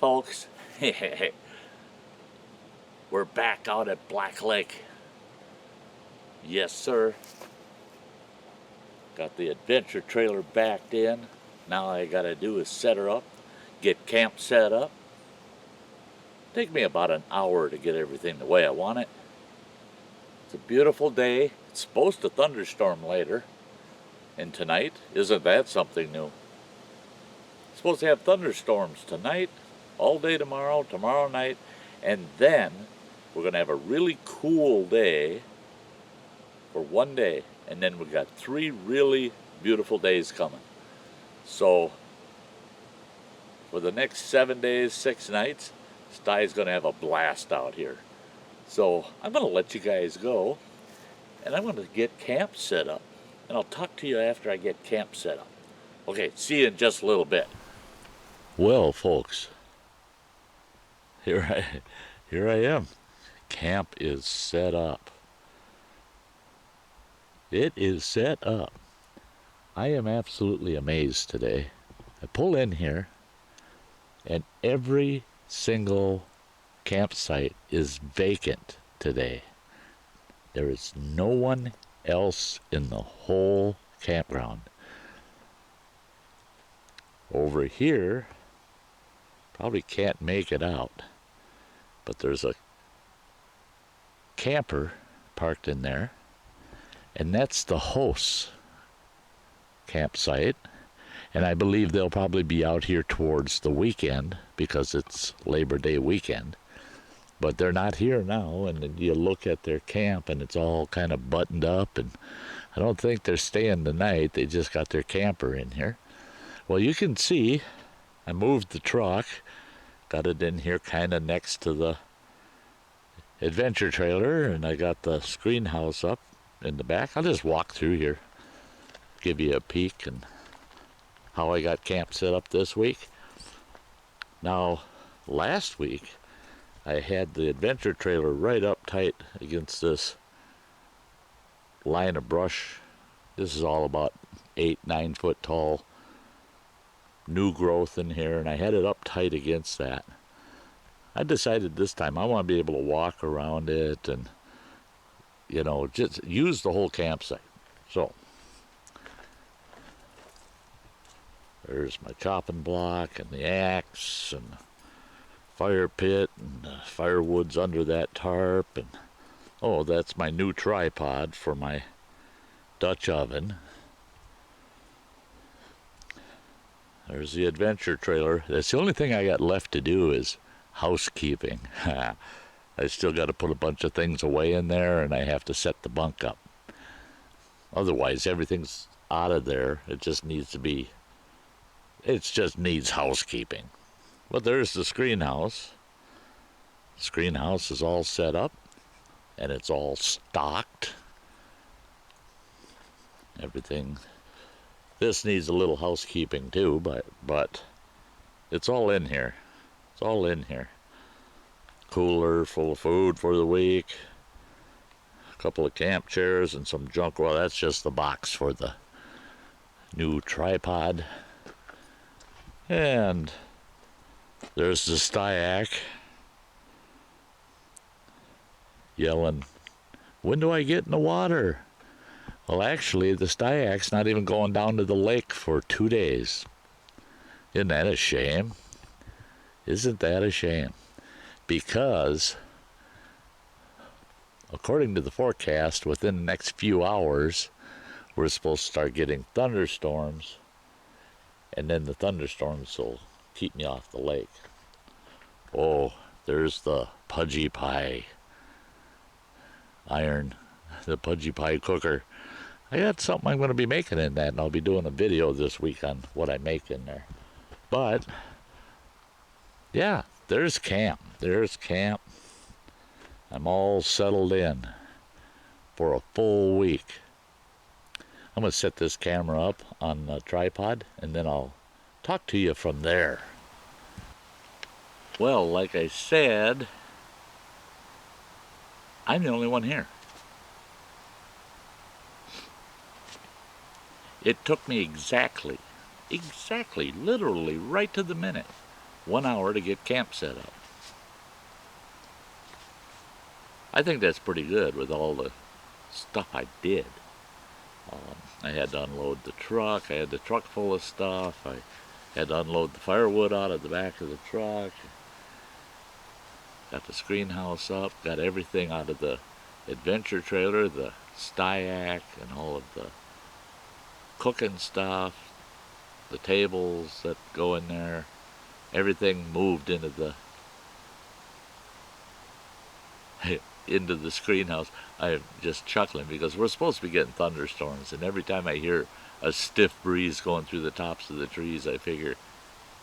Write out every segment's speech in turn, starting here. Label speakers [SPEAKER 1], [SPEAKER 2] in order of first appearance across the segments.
[SPEAKER 1] folks. We're back out at Black Lake. Yes, sir. Got the adventure trailer backed in. Now all I gotta do is set her up, get camp set up. Take me about an hour to get everything the way I want it. It's a beautiful day. It's supposed to thunderstorm later. And tonight, isn't that something new? It's supposed to have thunderstorms tonight, all day tomorrow, tomorrow night, and then we're gonna have a really cool day for one day, and then we've got 3 really beautiful days coming. So for the next 7 days, 6 nights, Stye's gonna have a blast out here. So I'm gonna let you guys go, and I'm gonna get camp set up, and I'll talk to you after I get camp set up. Okay, see you in just a little bit. Well, folks, here I am. Camp is set up. It is set up. I am absolutely amazed today. I pull in here, and every single campsite is vacant today. There is no one else in the whole campground. Over here, probably can't make it out, but there's a camper parked in there, and that's the host's campsite, and I believe they'll probably be out here towards the weekend because it's Labor Day weekend, but they're not here now. And then you look at their camp and it's all kind of buttoned up, and I don't think they're staying the night. They just got their camper in here. Well, you can see I moved the truck, got it in here kind of next to the adventure trailer, and I got the screen house up in the back. I'll just walk through here, give you a peek and how I got camp set up this week. Now, last week I had the adventure trailer right up tight against this line of brush. This is all about 8-9 foot tall new growth in here, and I had it up tight against that. I decided this time I want to be able to walk around it and, you know, just use the whole campsite. So there's my chopping block and the axe and the fire pit, and the firewood's under that tarp, and oh, that's my new tripod for my Dutch oven. There's the adventure trailer. That's the only thing I got left to do is housekeeping. I still got to put a bunch of things away in there, and I have to set the bunk up. Otherwise, everything's out of there. It just needs housekeeping. But there's the screen house. The screen house is all set up, and it's all stocked. Everything. This needs a little housekeeping too, but it's all in here. It's all in here. Cooler full of food for the week. A couple of camp chairs and some junk. Well, that's just the box for the new tripod. And there's the Styak yelling, "When do I get in the water?" Well, actually, the Styak's not even going down to the lake for 2 days. Isn't that a shame? Isn't that a shame? Because, according to the forecast, within the next few hours, we're supposed to start getting thunderstorms, and then the thunderstorms will keep me off the lake. Oh, there's the Pudgy Pie iron, the Pudgy Pie cooker. I got something I'm going to be making in that, and I'll be doing a video this week on what I make in there. But, yeah, there's camp. There's camp. I'm all settled in for a full week. I'm going to set this camera up on a tripod, and then I'll talk to you from there. Well, like I said, I'm the only one here. It took me exactly, literally right to the minute, 1 hour to get camp set up. I think that's pretty good with all the stuff I did. I had to unload the truck. I had the truck full of stuff. I had to unload the firewood out of the back of the truck. Got the screen house up. Got everything out of the adventure trailer, the styac, and all of the cooking stuff, the tables that go in there. Everything moved into the screen house. I'm just chuckling because we're supposed to be getting thunderstorms, and every time I hear a stiff breeze going through the tops of the trees, I figure,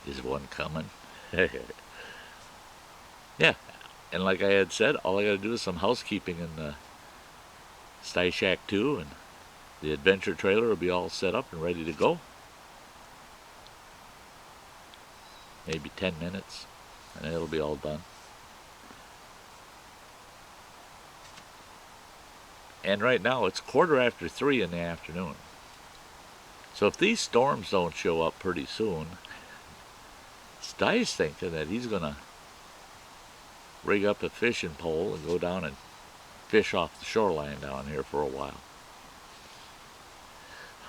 [SPEAKER 1] is one coming? Yeah, and like I had said, all I got to do is some housekeeping in the Sty Shack 2, and the adventure trailer will be all set up and ready to go. Maybe 10 minutes, and it'll be all done. And right now it's 3:15 in the afternoon. So if these storms don't show up pretty soon, Sty's thinking that he's going to rig up a fishing pole and go down and fish off the shoreline down here for a while.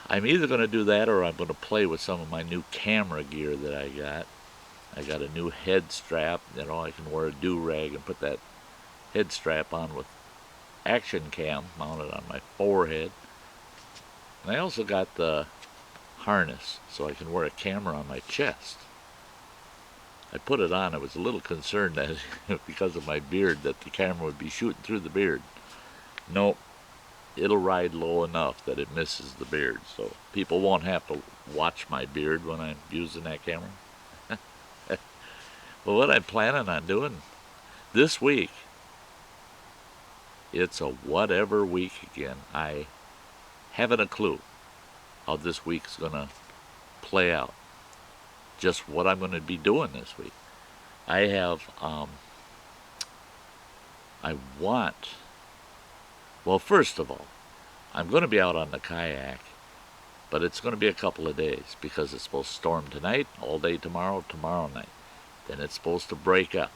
[SPEAKER 1] I'm either going to do that or I'm going to play with some of my new camera gear that I got. I got a new head strap. You know, I can wear a do-rag and put that head strap on with action cam mounted on my forehead. And I also got the harness so I can wear a camera on my chest. I put it on. I was a little concerned that because of my beard that the camera would be shooting through the beard. Nope. It'll ride low enough that it misses the beard, so people won't have to watch my beard when I'm using that camera. Well, what I'm planning on doing this week, it's a whatever week again. I haven't a clue how this week's going to play out. Just what I'm going to be doing this week. I have, well, first of all, I'm going to be out on the kayak, but it's going to be a couple of days because it's supposed to storm tonight, all day tomorrow, tomorrow night. Then it's supposed to break up.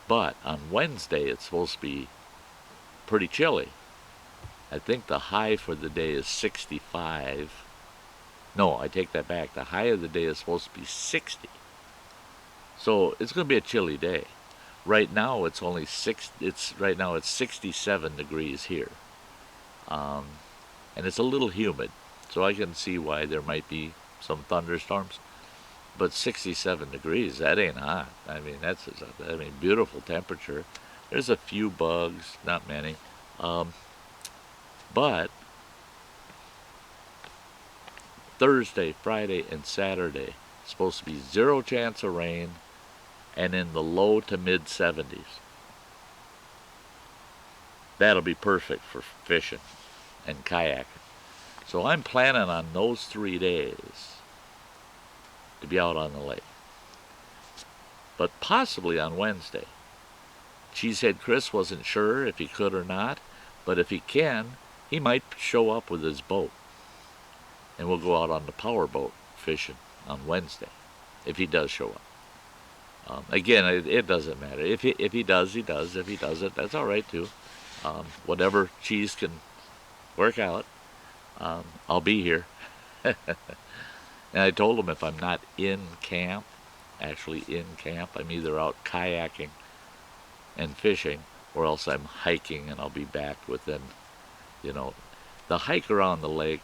[SPEAKER 1] But on Wednesday, it's supposed to be pretty chilly. I think the high for the day is 65. No, I take that back. The high of the day is supposed to be 60. So it's going to be a chilly day. Right now it's only right now it's 67 degrees here. And it's a little humid. So I can see why there might be some thunderstorms. But 67 degrees, that ain't hot. I mean, beautiful temperature. There's a few bugs, not many. But Thursday, Friday, and Saturday, supposed to be 0 chance of rain and in the low to mid 70s. That'll be perfect for fishing and kayaking. So I'm planning on those 3 days to be out on the lake. But possibly on Wednesday. Cheesehead Chris wasn't sure if he could or not, but if he can, he might show up with his boat. And we'll go out on the power boat fishing on Wednesday, if he does show up. Again, it doesn't matter. If he does, he does. If he doesn't, that's all right too. Whatever Cheese can work out, I'll be here. And I told him if I'm not in camp, actually in camp, I'm either out kayaking and fishing, or else I'm hiking and I'll be back within, the hike around the lake,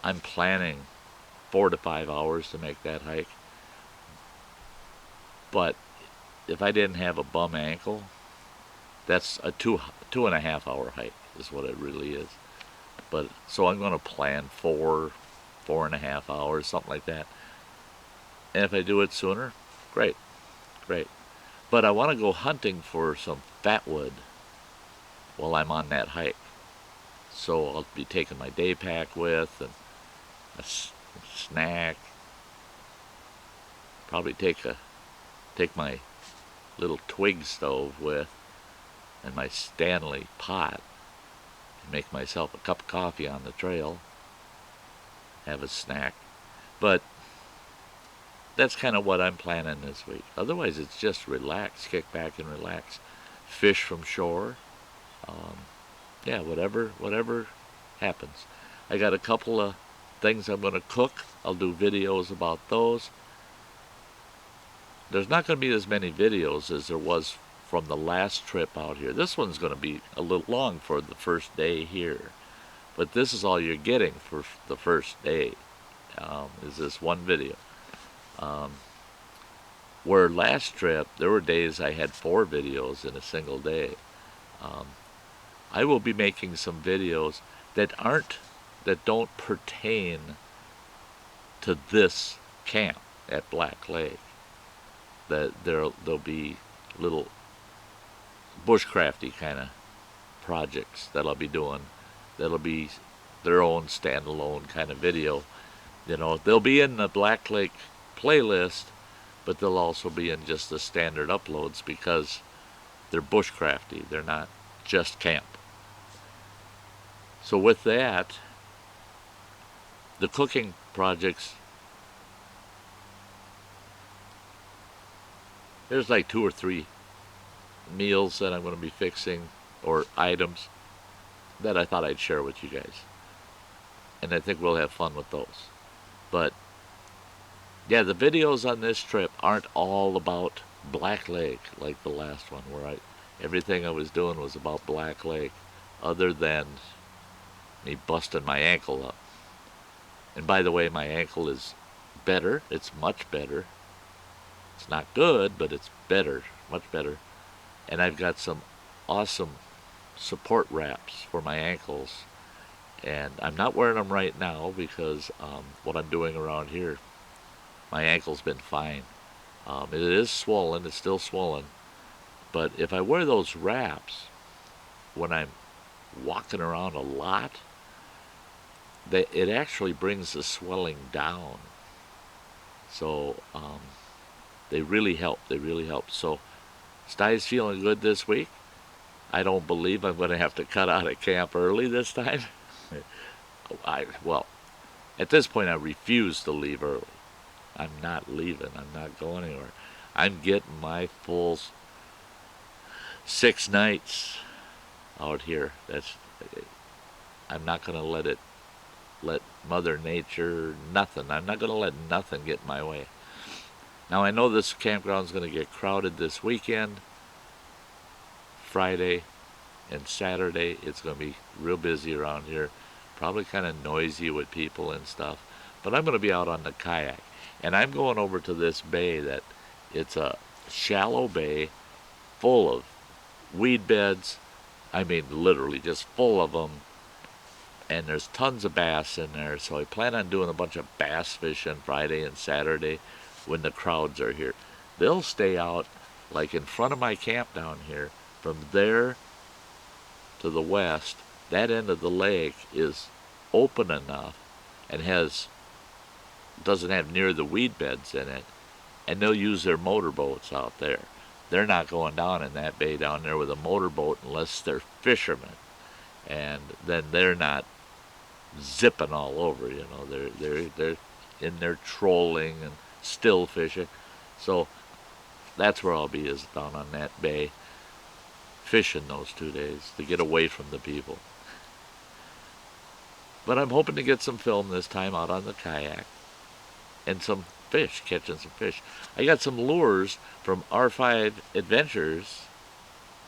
[SPEAKER 1] I'm planning 4 to 5 hours to make that hike. But if I didn't have a bum ankle, that's a 2.5 hour hike is what it really is. But so I'm going to plan 4.5 hours, something like that. And if I do it sooner, great. But I want to go hunting for some fatwood while I'm on that hike. So I'll be taking my day pack with and a snack. Probably take my little twig stove with and my Stanley pot and make myself a cup of coffee on the trail. Have a snack. But that's kind of what I'm planning this week. Otherwise, it's just relax, kick back and relax, fish from shore. Um, yeah, whatever happens. I got a couple of things I'm going to cook. I'll do videos about those. There's not going to be as many videos as there was from the last trip out here. This one's going to be a little long for the first day here. But this is all you're getting for the first day, is this one video. Where last trip, there were days I had 4 videos in a single day. I will be making some videos that don't pertain to this camp at Black Lake. That there'll be little bushcrafty kind of projects that I'll be doing. That'll be their own standalone kind of video. You know, they'll be in the Black Lake playlist, but they'll also be in just the standard uploads because they're bushcrafty. They're not just camp. So with that, the cooking projects, there's like 2 or 3 meals that I'm going to be fixing, or items that I thought I'd share with you guys. And I think we'll have fun with those. But yeah, the videos on this trip aren't all about Black Lake like the last one, where everything I was doing was about Black Lake, other than me busting my ankle up. And by the way, my ankle is better. It's much better. It's not good, but it's better, much better. And I've got some awesome support wraps for my ankles. And I'm not wearing them right now because what I'm doing around here, my ankle's been fine. It is swollen, it's still swollen. But if I wear those wraps when I'm walking around a lot, it actually brings the swelling down. So they really help. They really help. So Stuy's feeling good this week. I don't believe I'm going to have to cut out of camp early this time. Well, at this point I refuse to leave early. I'm not leaving. I'm not going anywhere. I'm getting my full 6 nights out here. I'm not going to let Mother Nature, nothing. I'm not going to let nothing get in my way. Now I know this campground's going to get crowded this weekend. Friday and Saturday, it's going to be real busy around here. Probably kind of noisy with people and stuff. But I'm going to be out on the kayak. And I'm going over to this bay that it's a shallow bay full of weed beds. I mean, literally just full of them. And there's tons of bass in there. So I plan on doing a bunch of bass fishing Friday and Saturday when the crowds are here. They'll stay out like in front of my camp down here. From there to the west, that end of the lake is open enough and doesn't have near the weed beds in it, and they'll use their motorboats out there. They're not going down in that bay down there with a motorboat unless they're fishermen, and then they're not zipping all over. You know, they're in there trolling and still fishing. So that's where I'll be, is down on that bay, fishing those 2 days to get away from the people. But I'm hoping to get some film this time out on the kayak and some fish, catching some fish. I got some lures from R5 Adventures,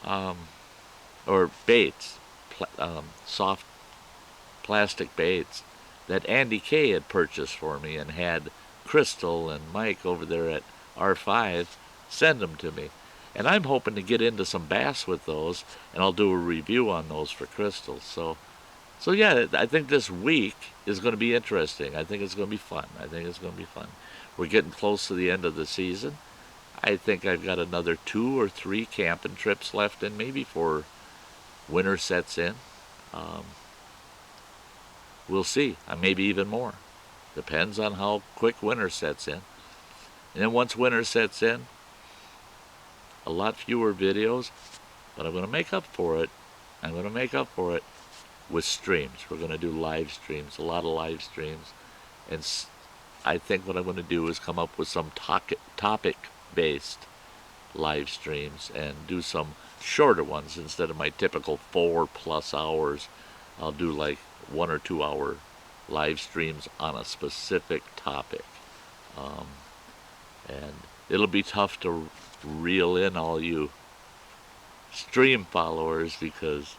[SPEAKER 1] or baits, soft plastic baits that Andy K had purchased for me, and had Crystal and Mike over there at R5 send them to me. And I'm hoping to get into some bass with those, and I'll do a review on those for Crystal. So yeah, I think this week is going to be interesting. I think it's going to be fun. We're getting close to the end of the season. I think I've got another 2 or 3 camping trips left in me before winter sets in. We'll see. Maybe even more. Depends on how quick winter sets in. And then once winter sets in, a lot fewer videos, but I'm going to make up for it. With streams. We're going to do live streams, a lot of live streams, and I think what I'm going to do is come up with some topic-based live streams and do some shorter ones instead of my typical 4+ hours. I'll do like 1 or 2 hour live streams on a specific topic. And it'll be tough to reel in all you stream followers because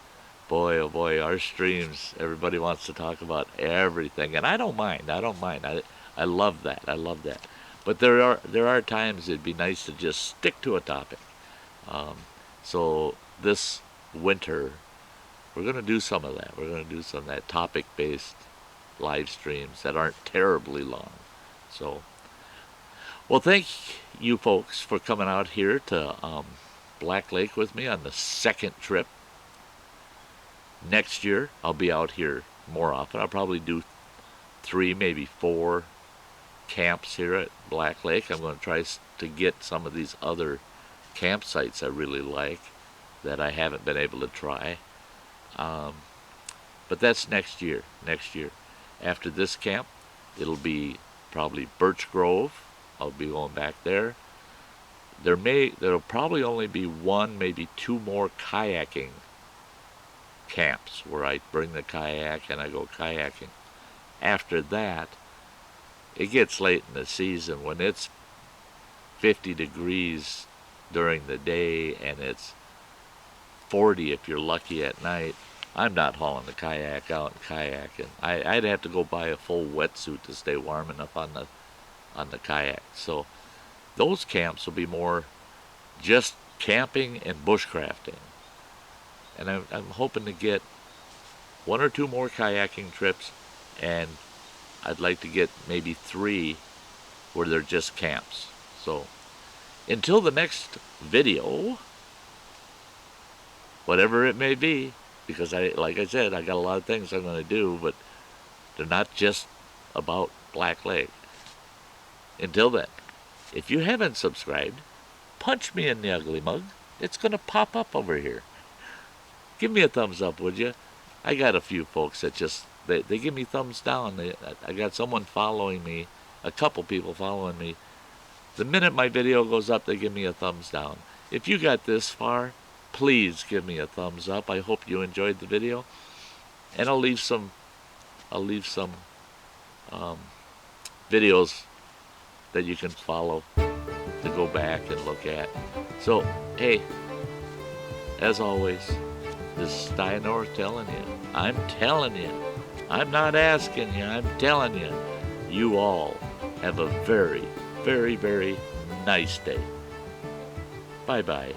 [SPEAKER 1] boy, oh boy, our streams, everybody wants to talk about everything, and I don't mind. I love that. I love that. But there are times it'd be nice to just stick to a topic. So this winter, we're going to do some of that. We're going to do some of that topic-based live streams that aren't terribly long. So, well, thank you folks for coming out here to Black Lake with me on the second trip. Next year, I'll be out here more often. I'll probably do 3, maybe 4 camps here at Black Lake. I'm going to try to get some of these other campsites I really like that I haven't been able to try. But that's next year. After this camp, it'll be probably Birch Grove. I'll be going back there. There'll probably only be 1, maybe 2 more kayaking camps where I bring the kayak and I go kayaking. After that, it gets late in the season when it's 50 degrees during the day and it's 40 if you're lucky at night. I'm not hauling the kayak out and kayaking. I'd have to go buy a full wetsuit to stay warm enough on the kayak. So those camps will be more just camping and bushcrafting. And I'm hoping to get 1 or 2 more kayaking trips, and I'd like to get maybe 3 where they're just camps. So until the next video, whatever it may be, because like I said, I got a lot of things I'm going to do, but they're not just about Black Lake. Until then, if you haven't subscribed, punch me in the ugly mug. It's going to pop up over here. Give me a thumbs up, would you? I got a few folks that just, they give me thumbs down. I got someone following me, a couple people following me. The minute my video goes up, they give me a thumbs down. If you got this far, please give me a thumbs up. I hope you enjoyed the video. And I'll leave some videos that you can follow to go back and look at. So, hey, as always, this is Steiner telling you. I'm telling you. I'm not asking you. I'm telling you. You all have a very, very, very nice day. Bye-bye.